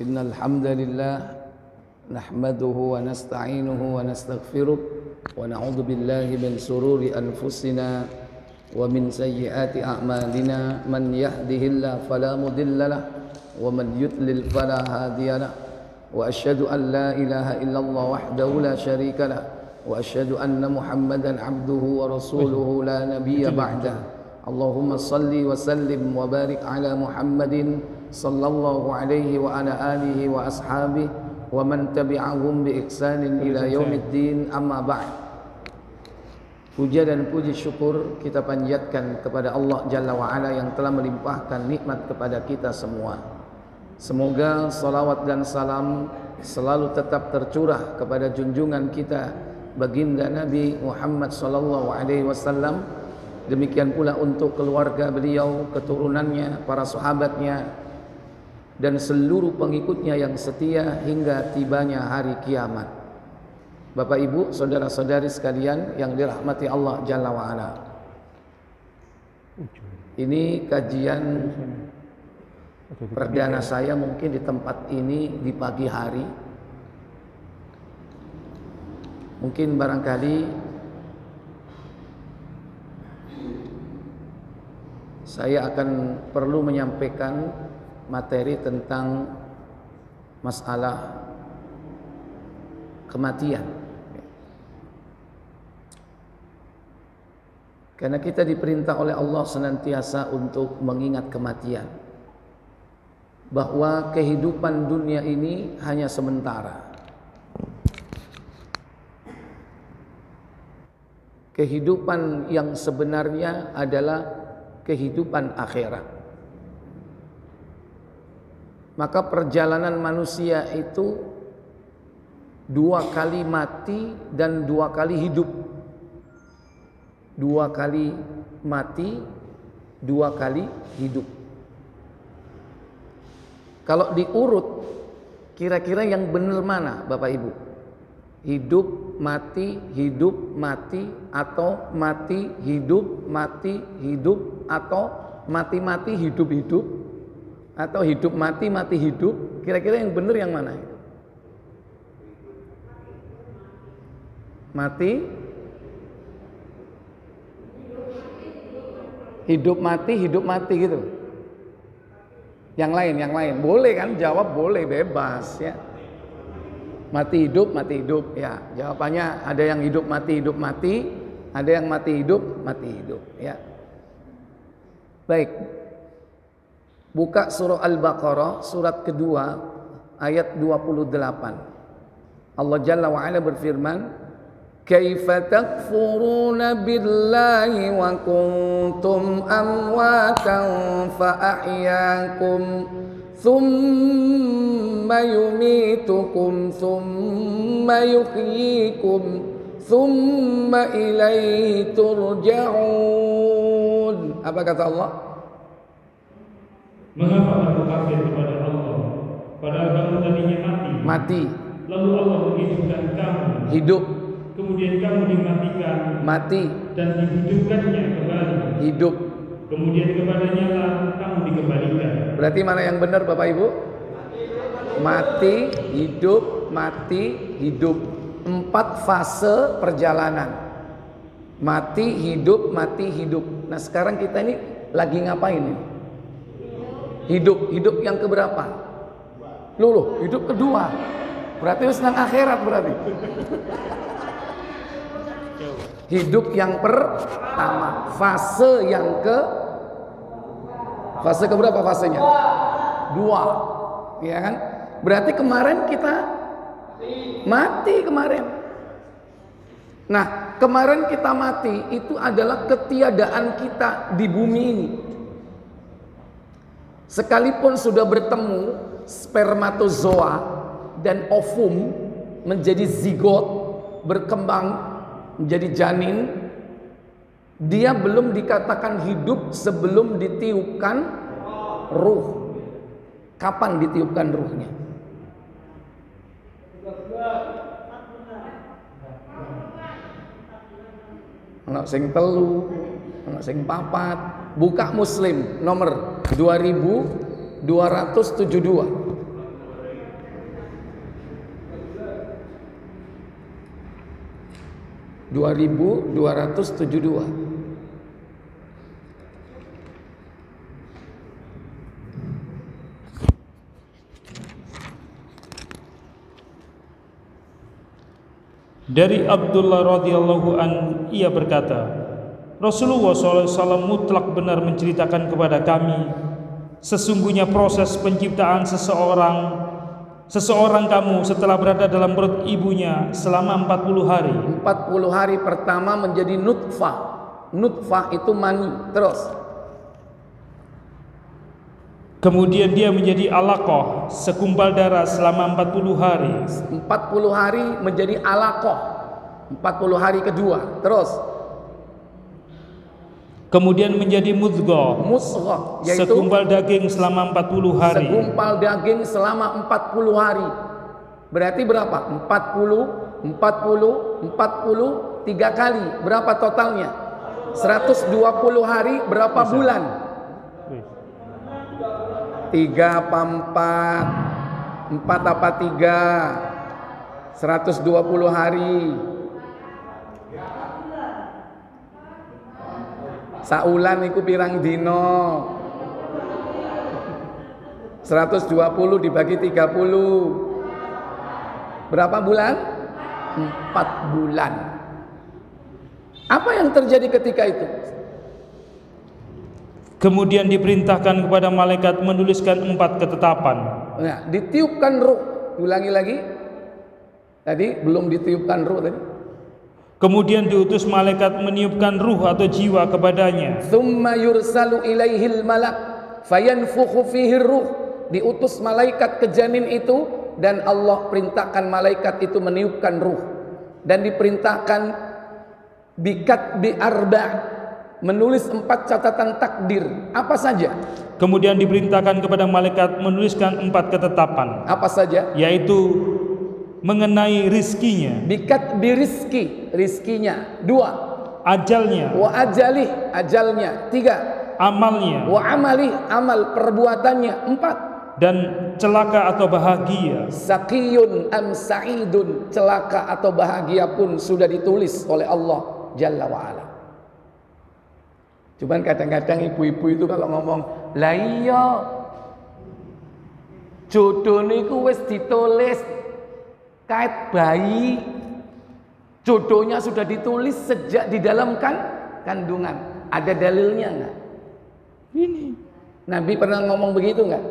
Innal hamdalillah nahmaduhu wa nasta'inuhu wa nastaghfiruh wa na'udzu billahi min sururi anfusina wa min sayyiati a'malina man yahdihillahu fala mudhillalah wa man yudlil fala hadiyalah wa asyhadu an la ilaha illallah wahdahu la syarikalah wa asyhadu anna Muhammadan abduhu wa rasuluhu la nabiyya ba'dah. Allahumma salli wa sallim wa barik ala Muhammadin sallallahu alaihi wa ala alihi wa ashabihi wa man tabi'ahum bi ihsanin ila yaumiddin, amma ba'd. Puja dan puji syukur kita panjatkan kepada Allah Jalla wa Ala yang telah melimpahkan nikmat kepada kita semua. Semoga salawat dan salam selalu tetap tercurah kepada junjungan kita baginda Nabi Muhammad sallallahu alaihi wasallam. Demikian pula untuk keluarga beliau, keturunannya, para sahabatnya, dan seluruh pengikutnya yang setia hingga tibanya hari kiamat. Bapak Ibu, saudara-saudari sekalian yang dirahmati Allah Jalla wa'ala, ini kajian perdana saya mungkin di tempat ini di pagi hari. Mungkin barangkali saya akan perlu menyampaikan materi tentang masalah kematian. Karena kita diperintah oleh Allah senantiasa untuk mengingat kematian, bahwa kehidupan dunia ini hanya sementara. Kehidupan yang sebenarnya adalah kehidupan akhirat. Maka perjalanan manusia itu 2 kali mati dan 2 kali hidup. 2 kali mati, 2 kali hidup. Kalau diurut, kira-kira yang benar mana Bapak Ibu? Hidup, mati, atau mati, hidup, atau mati, hidup, atau hidup, mati, hidup. Kira-kira yang benar yang mana? Mati, hidup, mati gitu. Yang lain. Boleh kan? Jawab boleh, bebas ya. Mati hidup ya. Jawabannya ada yang hidup mati, ada yang mati hidup ya. Baik. Buka surah Al-Baqarah surat kedua ayat 28. Allah Jalla wa Ala berfirman, "Kaifa takfuruna billahi wa kuntum amwatan fa ahyaakum thumma yumitukum thumma yuhyikum thumma ilaihi turja'un." Apa kata Allah? Mengapa kamu kafir kepada Allah, padahal kamu tadinya mati? Lalu Allah menghidupkan kamu, hidup. Kemudian kamu dimatikan, mati, dan dihidupkannya kembali, hidup. Kemudian kepadanya lah kamu dikembalikan. Berarti mana yang benar Bapak Ibu? Mati, hidup, mati, hidup. 4 fase perjalanan. Mati, hidup, mati, hidup. Nah sekarang kita ini lagi ngapain ini? Hidup yang keberapa? Loh, hidup kedua. Berarti senang akhirat berarti. Hidup yang pertama, fase keberapa fasenya? 2. Ya kan? Berarti kemarin kita mati kemarin. Nah, kemarin kita mati itu adalah ketiadaan kita di bumi ini. Sekalipun sudah bertemu spermatozoa dan ovum menjadi zigot, berkembang menjadi janin, dia belum dikatakan hidup sebelum ditiupkan ruh. Kapan ditiupkan ruhnya? Ana sing telu, ana sing papat. Buka Muslim nomor 2272. 2272. Dari Abdullah radhiyallahu an, ia berkata, Rasulullah SAW mutlak benar menceritakan kepada kami, sesungguhnya proses penciptaan seseorang kamu setelah berada dalam perut ibunya selama 40 hari. 40 hari pertama menjadi nutfah. Nutfah itu mani. Terus kemudian dia menjadi alaqah, segumpal darah selama 40 hari. 40 hari menjadi alaqah. 40 hari kedua. Terus kemudian menjadi mudghah, yaitu segumpal daging selama 40 hari. Segumpal daging selama 40 hari. Berarti berapa? 40, 3 kali. Berapa totalnya? 120 hari berapa bulan? 3 apa 4? 4 apa 3? 120 hari. Saulan iku pirang dino? 120 dibagi 30. Berapa bulan? 4 bulan. Apa yang terjadi ketika itu? Kemudian diperintahkan kepada malaikat menuliskan 4 ketetapan. Nah, ditiupkan ruh. Ulangi lagi. Tadi belum ditiupkan ruh tadi. Kemudian diutus malaikat meniupkan ruh atau jiwa kepadanya. Tsumma yursalu ilaihil malak fayanfukhu fihi ruh. Diutus malaikat ke janin itu dan Allah perintahkan malaikat itu meniupkan ruh. Dan diperintahkan bikat bi arba' menulis 4 catatan takdir. Apa saja? Kemudian diperintahkan kepada malaikat menuliskan 4 ketetapan. Apa saja? Yaitu mengenai rizkinya. Bikat birizki, rizkinya. 2. Ajalnya. Wa ajalih, ajalnya. 3. Amalnya. Wa amalih, amal perbuatannya. 4. Dan celaka atau bahagia. Saqiyun am sa'idun, celaka atau bahagia pun sudah ditulis oleh Allah Jalla wa'ala. Cuman kadang-kadang ibu-ibu itu kalau ngomong, lah iya jodoh niku wis ditulis kait bayi, jodohnya sudah ditulis sejak di dalam kandungan. Ada dalilnya enggak? Ini Nabi pernah ngomong begitu enggak?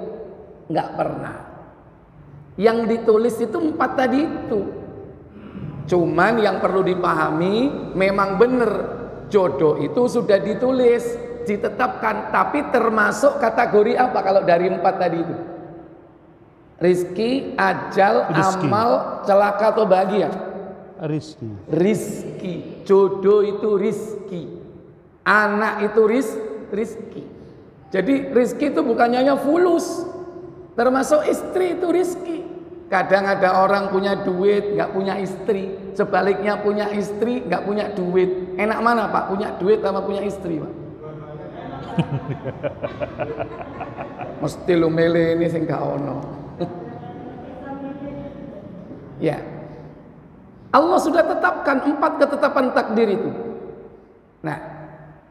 Enggak pernah. Yang ditulis itu 4 tadi itu. Cuman yang perlu dipahami, memang benar jodoh itu sudah ditulis, ditetapkan, tapi termasuk kategori apa kalau dari 4 tadi itu? Rizki, ajal, amal, celaka atau bahagia? Rizki. Rizki. Jodoh itu rizki. Anak itu rizki. Jadi rizki itu bukannya hanya fulus, termasuk istri itu rizki. Kadang ada orang punya duit nggak punya istri, sebaliknya punya istri nggak punya duit. Enak mana Pak? Punya duit sama punya istri Pak? Mesti lu milih ini sing gak ono. Ya, Allah sudah tetapkan 4 ketetapan takdir itu. Nah,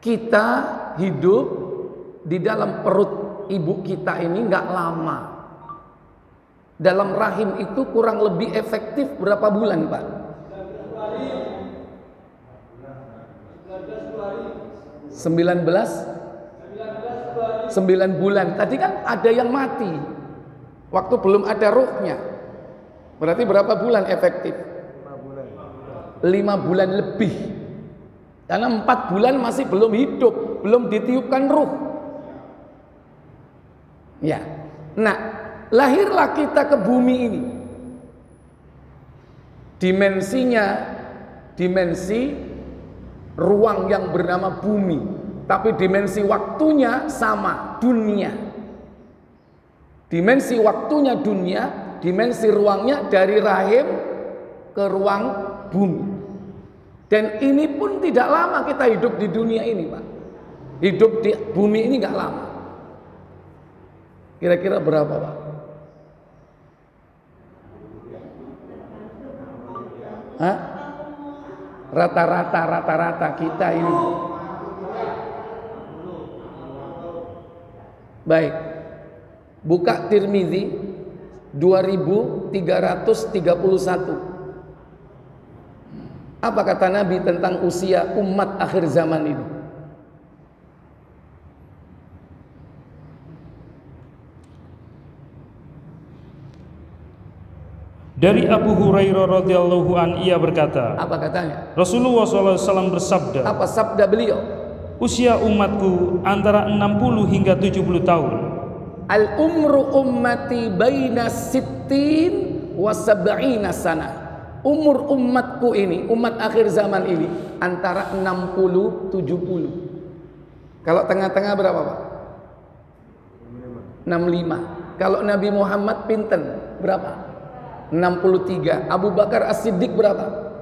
kita hidup di dalam perut ibu kita ini nggak lama. Dalam rahim itu kurang lebih efektif berapa bulan Pak? 9 bulan. Tadi kan ada yang mati waktu belum ada ruhnya. Berarti berapa bulan efektif? 5 bulan lebih. Karena 4 bulan masih belum hidup, belum ditiupkan ruh. Ya. Nah, lahirlah kita ke bumi ini. Dimensi ruang yang bernama bumi, tapi dimensi waktunya sama, dunia. Dimensi waktunya dunia, dimensi ruangnya dari rahim ke ruang bumi. Dan ini pun tidak lama kita hidup di dunia ini Pak. Hidup di bumi ini gak lama. Kira-kira berapa Pak? Hah? Rata-rata kita ini. Baik. Buka Tirmizi 2331. Apa kata Nabi tentang usia umat akhir zaman ini? Dari Abu Hurairah radhiyallahu an, ia berkata, apa katanya? Rasulullah SAW bersabda, apa sabda beliau? Usia umatku antara 60 hingga 70 tahun. Al umru ummati baina sittin wa sab'ina sana. Umur umatku ini, umat akhir zaman ini antara 60 70. Kalau tengah-tengah berapa, Pak? 65. Kalau Nabi Muhammad pinten berapa? 63. Abu Bakar As-Siddiq berapa?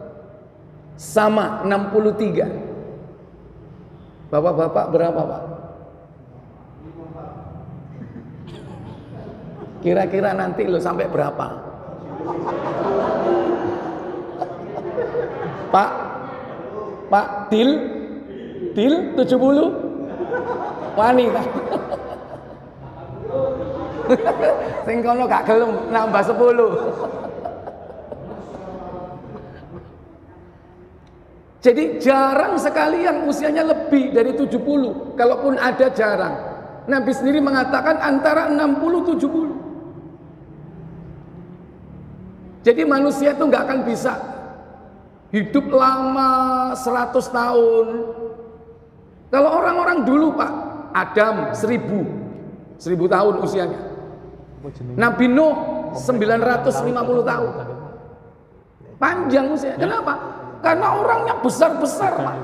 Sama 63. Bapak-bapak berapa, Pak? Kira-kira nanti lo sampai berapa? Pak Dil 70 wani kan? Sing kono gak gelem nambah 10. Jadi jarang sekali yang usianya lebih dari 70. Kalaupun ada jarang. Nabi sendiri mengatakan antara 60-70. Jadi manusia itu nggak akan bisa hidup lama 100 tahun. Kalau orang-orang dulu, Pak, Adam 1000 tahun usianya. Nabi Nuh 950 tahun. Panjang usia. Kenapa? Karena orangnya besar-besar, Pak.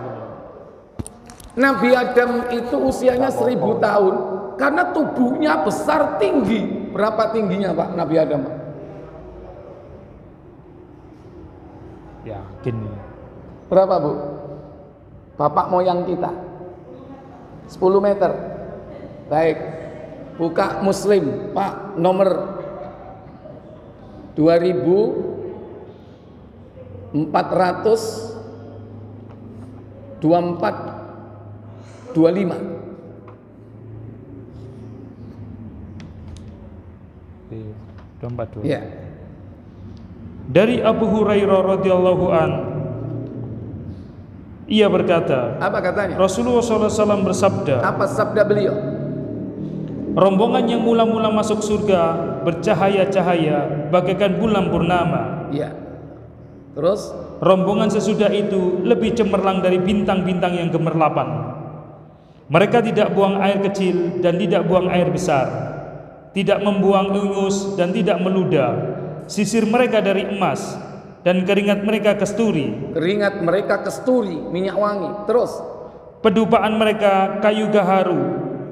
Nabi Adam itu usianya 1000 tahun karena tubuhnya besar tinggi. Berapa tingginya, Pak, Nabi Adam? Yakin. Berapa, Bu? Bapak moyang kita 10 meter. Baik. Buka Muslim, Pak, nomor 2425. Ya. Dari Abu Hurairah radhiyallahu an, ia berkata, apa katanya? Rasulullah SAW bersabda, apa sabda beliau? Rombongan yang mula-mula masuk surga bercahaya-cahaya bagaikan bulan purnama. Iya. Terus rombongan sesudah itu lebih cemerlang dari bintang-bintang yang gemerlapan. Mereka tidak buang air kecil dan tidak buang air besar, tidak membuang ingus dan tidak meludah. Sisir mereka dari emas dan keringat mereka kesturi. Keringat mereka kesturi, minyak wangi. Terus pedupaan mereka kayu gaharu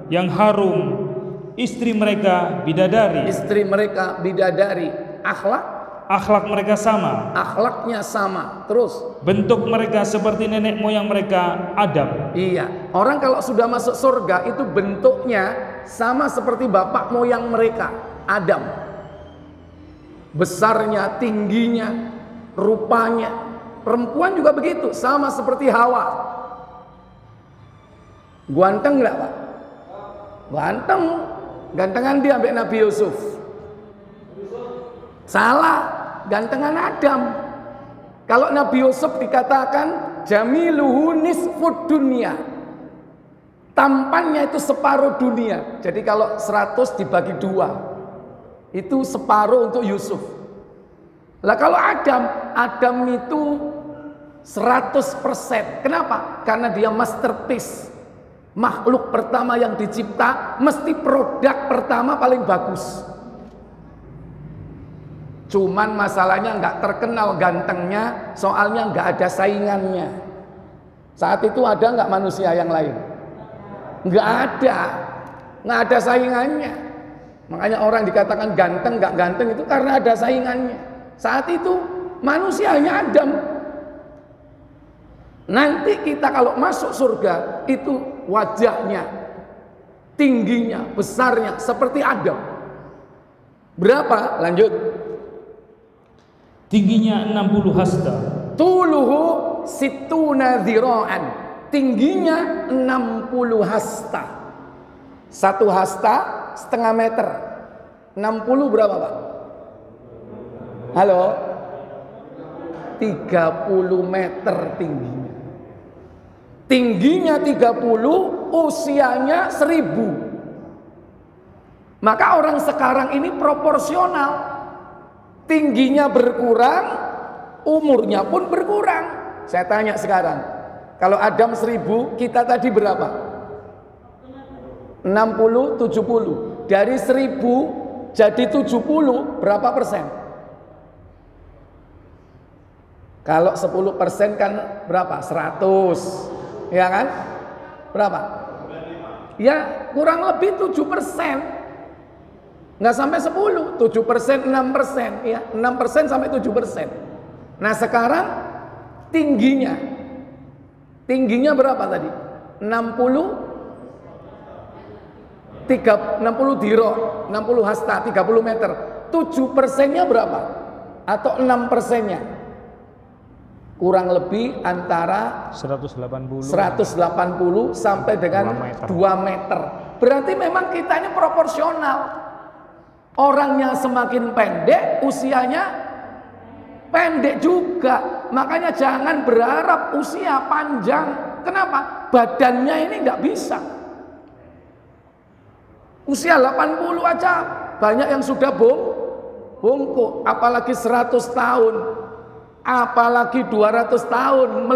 yang harum. Istri mereka bidadari. Istri mereka bidadari. Akhlak mereka sama. Akhlaknya sama. Terus bentuk mereka seperti nenek moyang mereka Adam. Iya. Orang kalau sudah masuk surga itu bentuknya sama seperti bapak moyang mereka Adam. Besarnya, tingginya, rupanya. Perempuan juga begitu, sama seperti Hawa. Ganteng enggak, Pak? Ganteng. Gantengan dia ambek Nabi Yusuf. Salah, gantengan Adam. Kalau Nabi Yusuf dikatakan jamiluhu nisfud dunia. Tampannya itu separuh dunia. Jadi kalau 100 dibagi 2, itu separuh untuk Yusuf. Lah kalau Adam itu 100%. Kenapa? Karena dia masterpiece. Makhluk pertama yang dicipta, mesti produk pertama paling bagus. Cuman masalahnya nggak terkenal gantengnya, soalnya nggak ada saingannya. Saat itu ada nggak manusia yang lain? Nggak ada saingannya. Makanya orang dikatakan ganteng nggak ganteng itu karena ada saingannya. Saat itu manusia hanya Adam. Nanti kita kalau masuk surga itu wajahnya, tingginya, besarnya seperti Adam. Berapa? Lanjut. Tingginya 60 hasta. Tuluhu situna dzira'an. Tingginya 60 hasta. 1 hasta setengah meter. 60 berapa, Pak? Halo? 30 meter tingginya. Tingginya 30, usianya 1000. Maka orang sekarang ini proporsional. Tingginya berkurang, umurnya pun berkurang. Saya tanya sekarang, kalau Adam 1000, kita tadi berapa? 60, 70. Dari 1000 jadi 70, berapa persen? Kalau 10% kan berapa? 100. Ya kan? Berapa? Ya kurang lebih 7%. Nggak sampai 10, 7%, 6%, ya 6% sampai 7%. Nah sekarang tingginya berapa tadi? 60 diro, 60 hasta, 30 meter. 7%-nya berapa? Atau 6%-nya? Kurang lebih antara 180 sampai dengan 2 meter. Berarti memang kita ini proporsional. Orangnya semakin pendek, usianya pendek juga. Makanya jangan berharap usia panjang. Kenapa? Badannya ini nggak bisa. Usia 80 aja banyak yang sudah bongkok. Apalagi 100 tahun. Apalagi 200 tahun.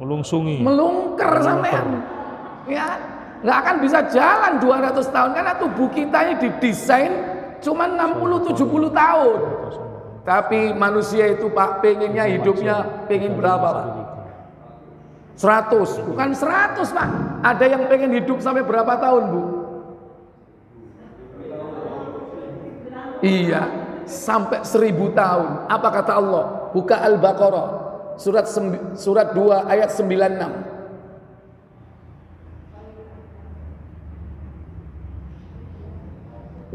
Melungker sampean. Ya. Nggak akan bisa jalan 200 tahun karena tubuh kita ini didesain cuma 60-70 tahun. Tapi manusia itu Pak pengennya hidupnya pengen berapa Pak? 100, bukan 100 Pak. Ada yang pengen hidup sampai berapa tahun Bu? Iya, sampai 1000 tahun. Apa kata Allah? Buka Al-Baqarah surat 2 ayat 96.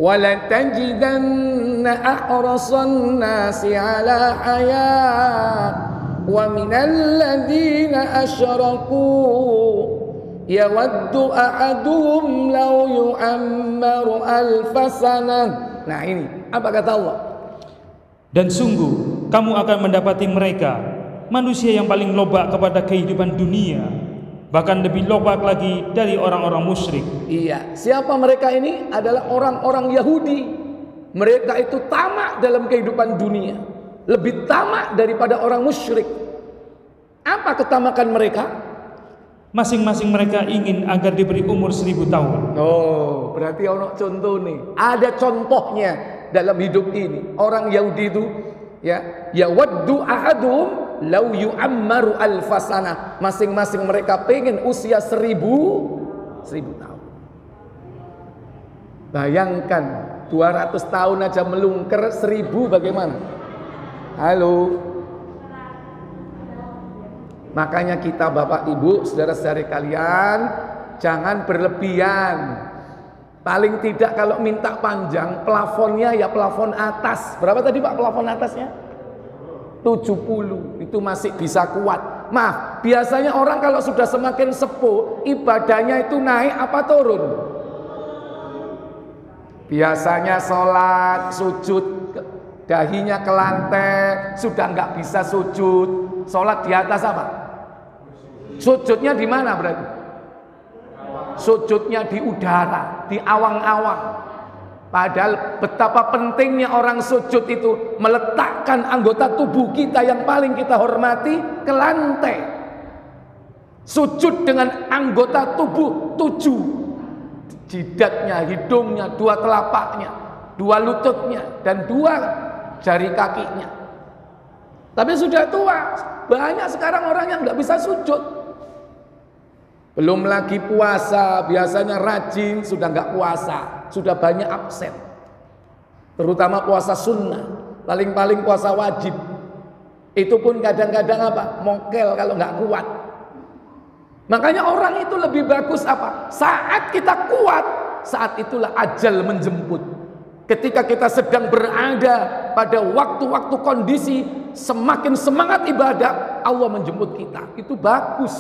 وَلَتَجِدَنَّ أَحْرَصَ النَّاسِ عَلَى حَيَاةٍ وَمِنَ الَّذِينَ أَشْرَكُوا يَوَدُّ أَحَدُهُمْ لَوْ يُعَمَّرُ أَلْفَ سَنَةٍ. Nah ini apa kata Allah? Dan sungguh kamu akan mendapati mereka manusia yang paling lobak kepada kehidupan dunia, bahkan lebih lobak lagi dari orang-orang musyrik. Iya, siapa mereka ini? Adalah orang-orang Yahudi. Mereka itu tamak dalam kehidupan dunia, lebih tamak daripada orang musyrik. Apa ketamakan mereka? Masing-masing mereka ingin agar diberi umur 1000 tahun. Oh, berarti ono contoh nih. Ada contohnya dalam hidup ini. Orang Yahudi itu ya waddu ahadum lau yu'ammaru alfasana. Masing-masing mereka pengen usia 1000 tahun. Bayangkan 200 tahun aja melungker, 1000 bagaimana? Halo. Makanya kita Bapak Ibu, saudara-saudari kalian, jangan berlebihan. Paling tidak kalau minta panjang, plafonnya ya plafon atas. Berapa tadi Pak plafon atasnya? 70, itu masih bisa kuat. Maaf, biasanya orang kalau sudah semakin sepuh, ibadahnya itu naik apa turun? Biasanya sholat, sujud, dahinya ke lantai, sudah nggak bisa sujud. Sholat di atas apa? Sujudnya di mana berarti? Sujudnya di udara, di awang-awang. Padahal betapa pentingnya orang sujud itu meletakkan anggota tubuh kita yang paling kita hormati ke lantai. Sujud dengan anggota tubuh 7, jidatnya, hidungnya, 2 telapaknya, 2 lututnya, dan 2 jari kakinya. Tapi sudah tua, banyak sekarang orang yang nggak bisa sujud. Belum lagi puasa, biasanya rajin, sudah nggak puasa, sudah banyak absen. Terutama puasa sunnah, paling-paling puasa wajib. Itu pun kadang-kadang apa? Mokel kalau nggak kuat. Makanya orang itu lebih bagus apa? Saat kita kuat, saat itulah ajal menjemput. Ketika kita sedang berada pada waktu-waktu kondisi semakin semangat ibadah, Allah menjemput kita. Itu bagus.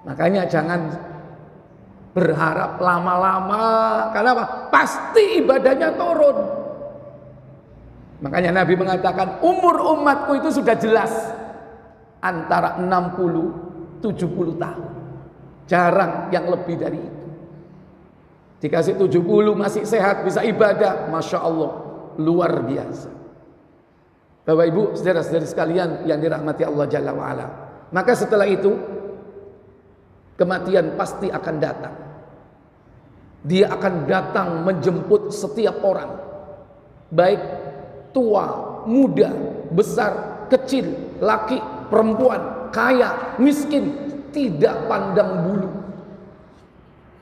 Makanya jangan berharap lama-lama. Karena apa? Pasti ibadahnya turun. Makanya Nabi mengatakan umur umatku itu sudah jelas, antara 60-70 tahun. Jarang yang lebih dari itu. Dikasih 70 masih sehat, bisa ibadah, Masya Allah, luar biasa. Bapak Ibu, saudara-saudari sekalian yang dirahmati Allah Jalla wa'ala. Maka setelah itu kematian pasti akan datang. Dia akan datang menjemput setiap orang, baik tua, muda, besar, kecil, laki, perempuan, kaya, miskin, tidak pandang bulu.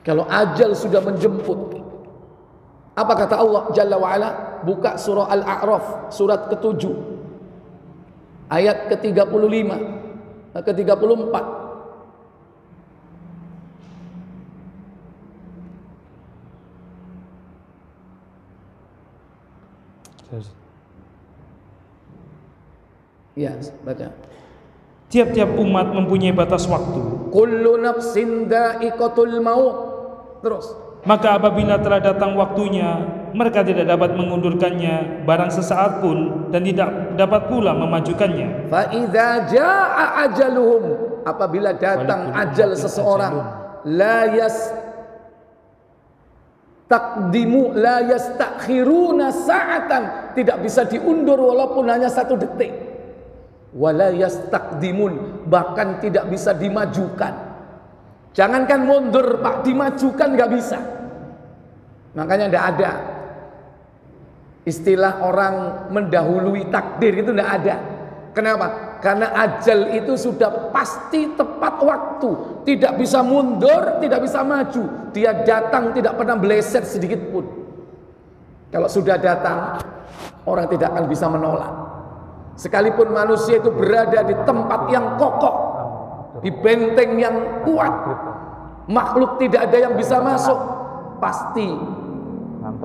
Kalau ajal sudah menjemput, apa kata Allah Jalla wa'ala? Buka surah Al-A'raf, surat ke-7, ayat ke-35, ke-34. Ya, baca. Tiap-tiap umat mempunyai batas waktu. Kullu nafsin dha'iqatul maut. Terus. Maka apabila telah datang waktunya, mereka tidak dapat mengundurkannya barang sesaat pun, dan tidak dapat pula memajukannya. Fa idza jaa ajaluhum, apabila datang ajal seseorang, la yastaqdimu la yastakhiruna sa'atan, tidak bisa diundur walaupun hanya 1 detik. Wala yastaqdimun, bahkan tidak bisa dimajukan. Jangankan mundur Pak, dimajukan nggak bisa. Makanya tidak ada istilah orang mendahului takdir, itu tidak ada. Kenapa? Karena ajal itu sudah pasti tepat waktu, tidak bisa mundur, tidak bisa maju. Dia datang tidak pernah meleset sedikit pun. Kalau sudah datang, orang tidak akan bisa menolak. Sekalipun manusia itu berada di tempat yang kokoh, di benteng yang kuat, makhluk tidak ada yang bisa masuk, pasti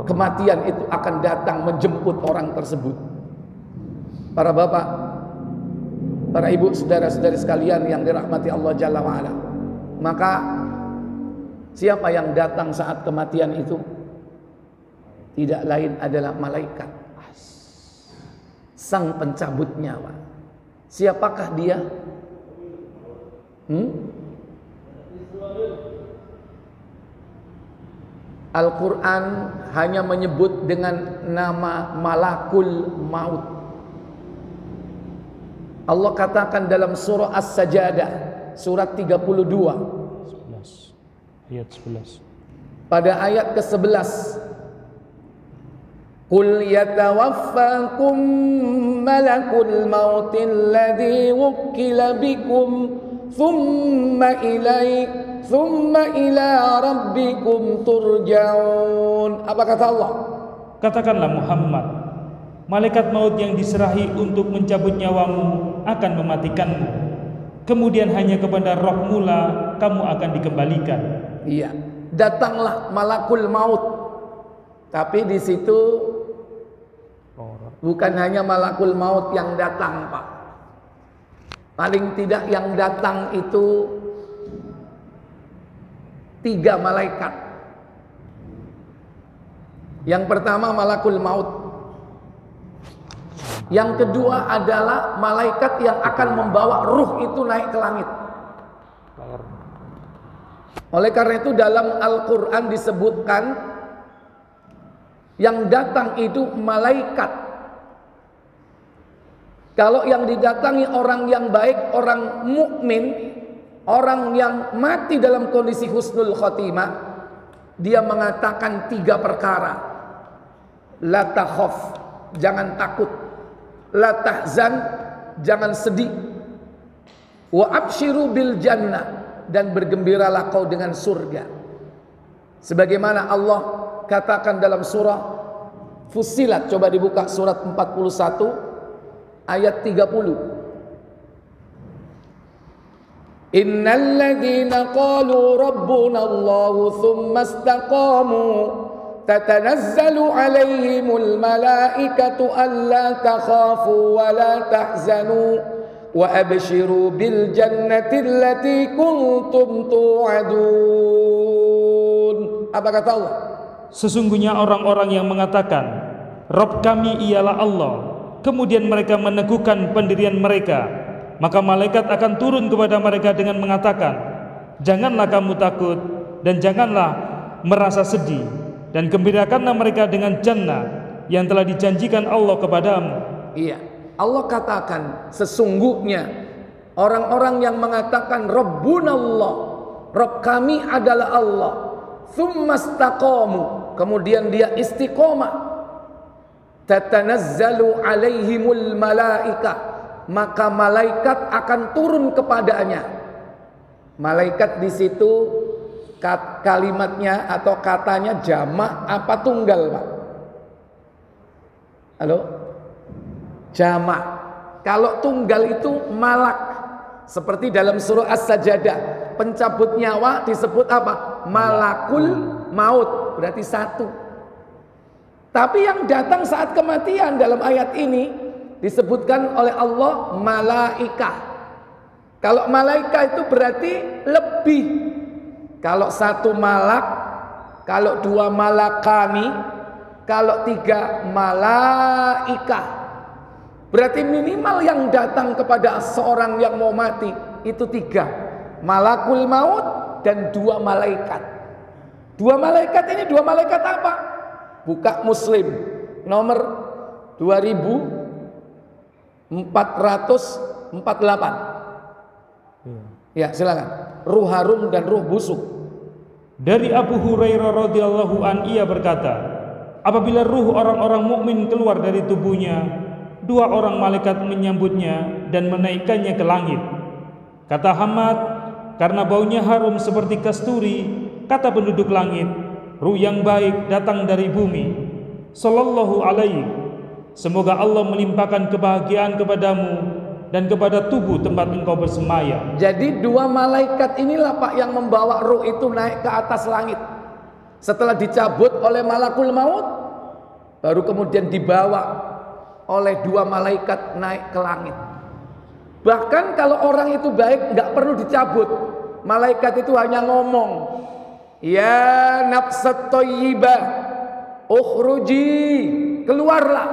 kematian itu akan datang menjemput orang tersebut. Para bapak, para ibu, saudara-saudari sekalian yang dirahmati Allah Jalla wa'ala, maka siapa yang datang saat kematian itu? Tidak lain adalah malaikat, sang pencabut nyawa. Siapakah dia? Al-Quran hanya menyebut dengan nama Malakul Maut. Allah katakan dalam surah As-Sajadah, surat 32, 11, ayat 11. pada ayat ke-11, Qul yatawaffakum malakul mautil ladzi wukkila bikum thumma ila rabbikum turja'un. Apa kata Allah? Katakanlah Muhammad, malaikat maut yang diserahi untuk mencabut nyawamu akan mematikanmu. Kemudian hanya kepada Rabb mula kamu akan dikembalikan. Iya, datanglah malakul maut. Tapi di situ bukan hanya malakul maut yang datang, Pak. Paling tidak yang datang itu 3 malaikat. Yang pertama malakul maut. Yang kedua adalah malaikat yang akan membawa ruh itu naik ke langit. Oleh karena itu dalam Al-Quran disebutkan yang datang itu malaikat. Kalau yang didatangi orang yang baik, orang mukmin, orang yang mati dalam kondisi husnul khotimah, dia mengatakan 3 perkara. La takhaf, jangan takut. La tahzan, jangan sedih. Wa abshiru bil jannah, dan bergembiralah kau dengan surga. Sebagaimana Allah katakan dalam surah Fussilat, coba dibuka surat 41 ayat 30. Innal ladzina qalu rabbuna Allahu tsumma istaqamu tatanazzalu 'alaihimul malaikatu alla takhafu wa la tahzanu wa abshiru bil jannati allati kuntum tu'adun. Apa kata Allah? Sesungguhnya orang-orang yang mengatakan Rabb kami ialah Allah, kemudian mereka meneguhkan pendirian mereka, maka malaikat akan turun kepada mereka dengan mengatakan, janganlah kamu takut dan janganlah merasa sedih, dan gembirakanlah mereka dengan jannah yang telah dijanjikan Allah kepadamu. Iya, Allah katakan sesungguhnya orang-orang yang mengatakan Rabbunallah, Rabb kami adalah Allah, tsumastaqamu, kemudian dia istiqomah, tatanazzalu alaihimul malaikah, maka malaikat akan turun kepadanya. Malaikat di situ kalimatnya atau katanya jamak apa tunggal, Pak? Halo? Jamak. Kalau tunggal itu malak. Seperti dalam surah As-Sajdah, pencabut nyawa disebut apa? Malakul maut, berarti satu. Tapi yang datang saat kematian dalam ayat ini disebutkan oleh Allah malaikah. Kalau malaikah itu berarti lebih. Kalau satu malak, kalau dua malakani, kalau tiga malaikah, berarti minimal yang datang kepada seorang yang mau mati itu tiga, malakul maut dan dua malaikat. Dua malaikat ini dua malaikat apa? Buka Muslim nomor 2448. Ya, silakan. Ruh harum dan ruh busuk. Dari Abu Hurairah radhiyallahu an, ia berkata, apabila ruh orang-orang mukmin keluar dari tubuhnya, dua orang malaikat menyambutnya dan menaikkannya ke langit. Kata Hamad, karena baunya harum seperti kasturi, kata penduduk langit, ruh yang baik datang dari bumi. Sallallahu alaihi, semoga Allah melimpahkan kebahagiaan kepadamu dan kepada tubuh tempat engkau bersemayam. Jadi dua malaikat inilah Pak yang membawa ruh itu naik ke atas langit. Setelah dicabut oleh malakul maut, baru kemudian dibawa oleh dua malaikat naik ke langit. Bahkan kalau orang itu baik nggak perlu dicabut. Malaikat itu hanya ngomong, ya nafsat thayyibah ukhruji, keluarlah,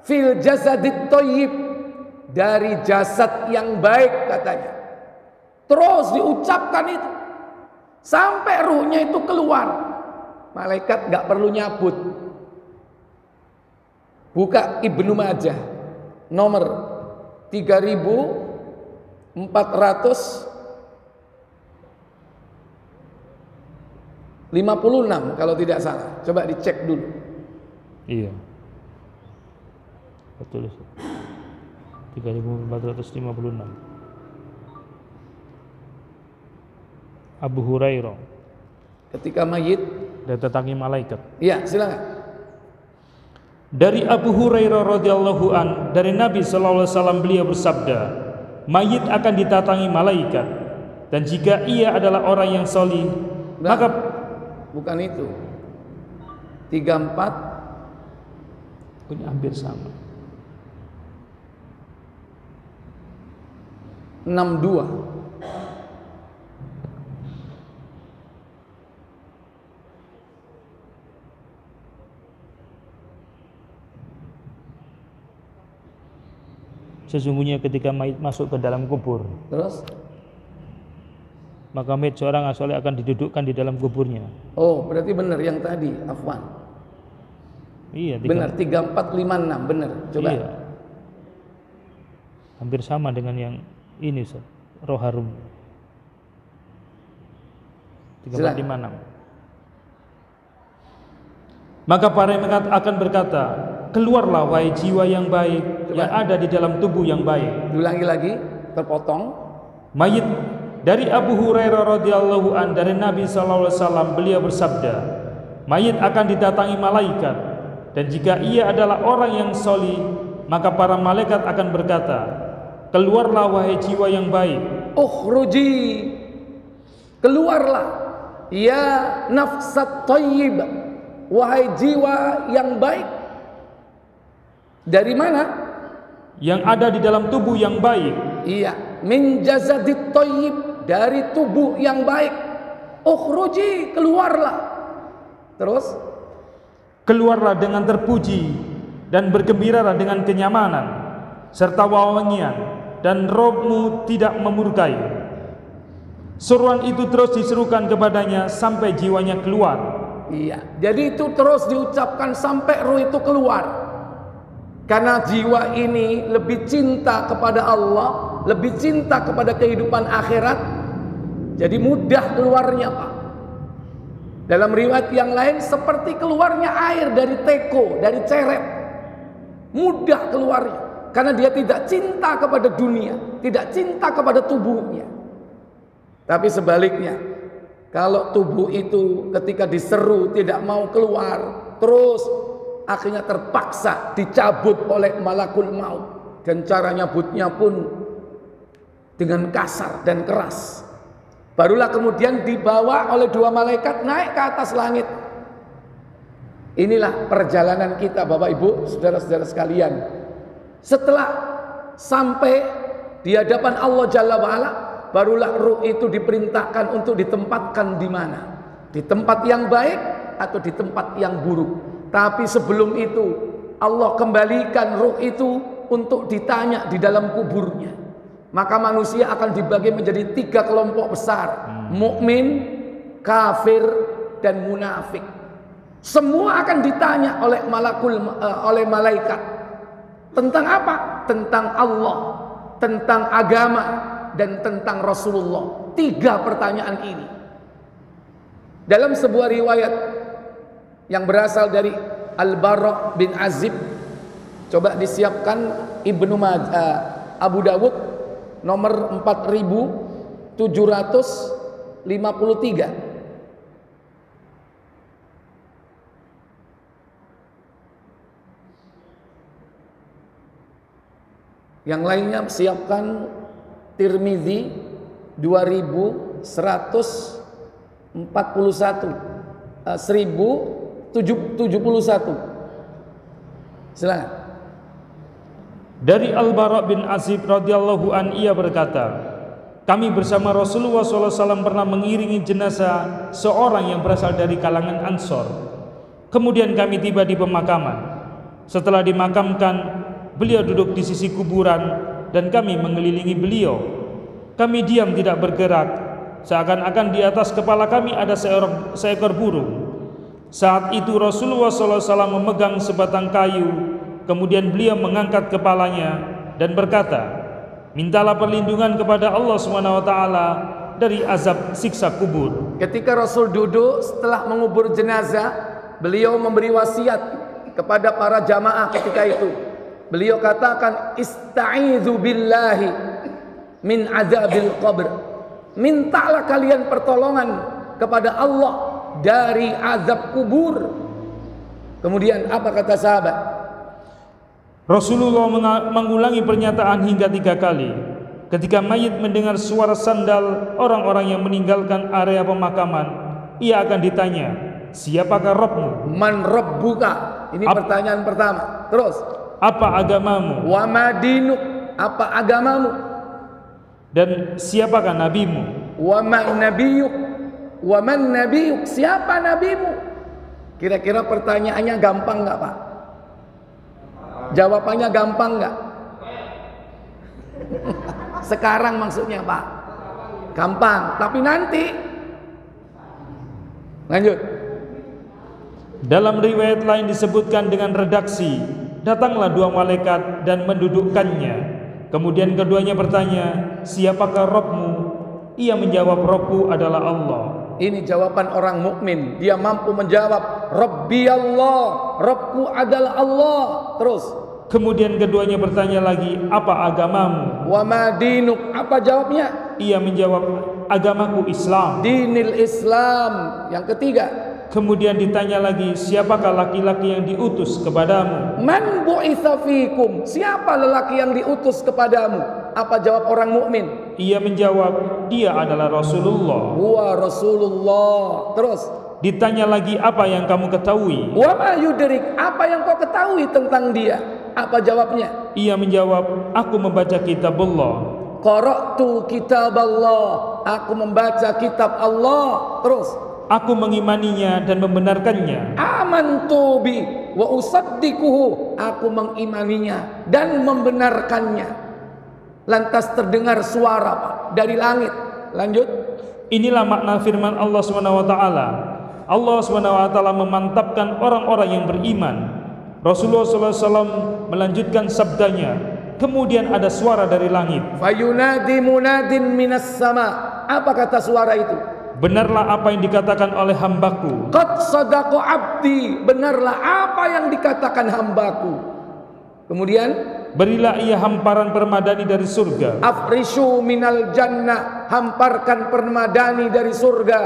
fil jasadit thayyib, dari jasad yang baik katanya. Terus diucapkan itu sampai ruhnya itu keluar. Malaikat nggak perlu nyabut. Buka Ibnu Majah nomor 3456 kalau tidak salah. Coba dicek dulu. Iya, betul. 3456. Abu Hurairah ketika mayit datangi malaikat. Iya, silakan. Dari Abu Hurairah radhiyallahu an, dari Nabi sallallahu alaihi wasallam, beliau bersabda, mayit akan didatangi malaikat, dan jika ia adalah orang yang salih, maka bukan itu. 34 ini hampir sama. 62. Sesungguhnya ketika mayit masuk ke dalam kubur, terus maka mayit seorang as-salih akan didudukkan di dalam kuburnya. Oh, berarti benar yang tadi, afwan. Iya, benar 3456, benar. Coba. Iya. Hampir sama dengan yang ini, Ustaz. Roh harum. 3456. Maka para malaikat akan berkata, keluarlah wahai jiwa yang baik. Coba. Yang ada di dalam tubuh yang baik. Ulangi lagi, terpotong. Mayit dari Abu Hurairah radhiyallahu an, dari Nabi sallallahu alaihi wasallam, beliau bersabda, mayit akan didatangi malaikat, dan jika ia adalah orang yang sholih, maka para malaikat akan berkata, keluarlah wahai jiwa yang baik. ukhruji, keluarlah, ya nafsat thayyib, wahai jiwa yang baik. Dari mana? Yang ada di dalam tubuh yang baik. Iya, min jasadit thayyib, dari tubuh yang baik. Ukhruji, keluarlah. Terus, keluarlah dengan terpuji dan bergembiralah dengan kenyamanan serta wewangian, dan Rabb-Mu tidak memurkai. Seruan itu terus diserukan kepadanya sampai jiwanya keluar. Iya, jadi itu terus diucapkan sampai ruh itu keluar. Karena jiwa ini lebih cinta kepada Allah, lebih cinta kepada kehidupan akhirat, jadi mudah keluarnya, Pak. Dalam riwayat yang lain seperti keluarnya air dari teko, dari ceret. Mudah keluarnya, karena dia tidak cinta kepada dunia, tidak cinta kepada tubuhnya. Tapi sebaliknya, kalau tubuh itu ketika diseru tidak mau keluar, terus akhirnya terpaksa dicabut oleh malakul maut, dan cara nyabutnya pun dengan kasar dan keras. Barulah kemudian dibawa oleh dua malaikat naik ke atas langit. Inilah perjalanan kita, Bapak Ibu, saudara-saudara sekalian. Setelah sampai di hadapan Allah Jalla wa'ala, barulah ruh itu diperintahkan untuk ditempatkan di mana? Di tempat yang baik atau di tempat yang buruk. Tapi sebelum itu Allah kembalikan ruh itu untuk ditanya di dalam kuburnya. Maka manusia akan dibagi menjadi 3 kelompok besar: mukmin, kafir, dan munafik. Semua akan ditanya oleh malaikat tentang apa? Tentang Allah, tentang agama, dan tentang Rasulullah. 3 pertanyaan ini. Dalam sebuah riwayat yang berasal dari Al-Bara bin Azib, coba disiapkan Abu Dawud nomor 4753. Yang lainnya siapkan Tirmizi 1071. Silakan. Dari Al-Bara bin Azib radhiyallahu an, ia berkata, kami bersama Rasulullah SAW pernah mengiringi jenazah seorang yang berasal dari kalangan Ansor. Kemudian kami tiba di pemakaman. Setelah dimakamkan, beliau duduk di sisi kuburan dan kami mengelilingi beliau. Kami diam tidak bergerak, seakan-akan di atas kepala kami ada seekor burung. Saat itu Rasulullah SAW memegang sebatang kayu, kemudian beliau mengangkat kepalanya dan berkata, mintalah perlindungan kepada Allah SWT dari azab siksa kubur. Ketika Rasul duduk setelah mengubur jenazah, beliau memberi wasiat kepada para jamaah ketika itu. Beliau katakan, ista'idzu billahi min azabil qabr. Mintalah kalian pertolongan kepada Allah dari azab kubur. Kemudian apa kata sahabat? Rasulullah mengulangi pernyataan hingga 3 kali. Ketika mayit mendengar suara sandal orang-orang yang meninggalkan area pemakaman, ia akan ditanya, siapakah Rabb-Mu? Man rabbuka? Ini pertanyaan pertama. Terus, apa agamamu? Wa madinuk? Apa agamamu? Dan siapakah nabimu? Wa man nabiyuk? Wa man nabiyuk? Siapa nabimu? Kira-kira pertanyaannya gampang enggak, Pak? Jawabannya gampang enggak? Sekarang maksudnya, Pak. Gampang, tapi nanti. Lanjut. Dalam riwayat lain disebutkan dengan redaksi, datanglah 2 malaikat dan mendudukkannya. Kemudian keduanya bertanya, siapakah Rabb-Mu? Ia menjawab, Rabb-Ku adalah Allah. Ini jawaban orang mukmin. Dia mampu menjawab, Rabbi Allah, Rabb-Ku adalah Allah. Terus, kemudian keduanya bertanya lagi, apa agamamu? Wa ma dinuk? Apa jawabnya? Ia menjawab, agamaku Islam. Dinil Islam. Yang ketiga, kemudian ditanya lagi, siapakah laki-laki yang diutus kepadamu? Man bu'itsa fikum? Siapa lelaki yang diutus kepadamu? Apa jawab orang mukmin? Ia menjawab, dia adalah Rasulullah. Huwa Rasulullah. Terus ditanya lagi, apa yang kamu ketahui? Wa ma yudrik, apa yang kau ketahui tentang dia? Apa jawabnya? Ia menjawab, aku membaca kitab Allah. Qara'tu kitaballah, aku membaca kitab Allah. Terus aku mengimaninya dan membenarkannya. Amantu bi wa usaddiquhu, aku mengimaninya dan membenarkannya. Lantas terdengar suara Pak dari langit. Lanjut. Inilah makna firman Allah SWT. Allah SWT memantapkan orang-orang yang beriman. Rasulullah SAW melanjutkan sabdanya, kemudian ada suara dari langit. Fayunadi munadin minas sama. Apa kata suara itu? Benarlah apa yang dikatakan oleh hambaku. Qad sadaqa abdi, benarlah apa yang dikatakan hambaku. Kemudian berilah ia hamparan permadani dari surga. Afrishu minal jannah, hamparkan permadani dari surga.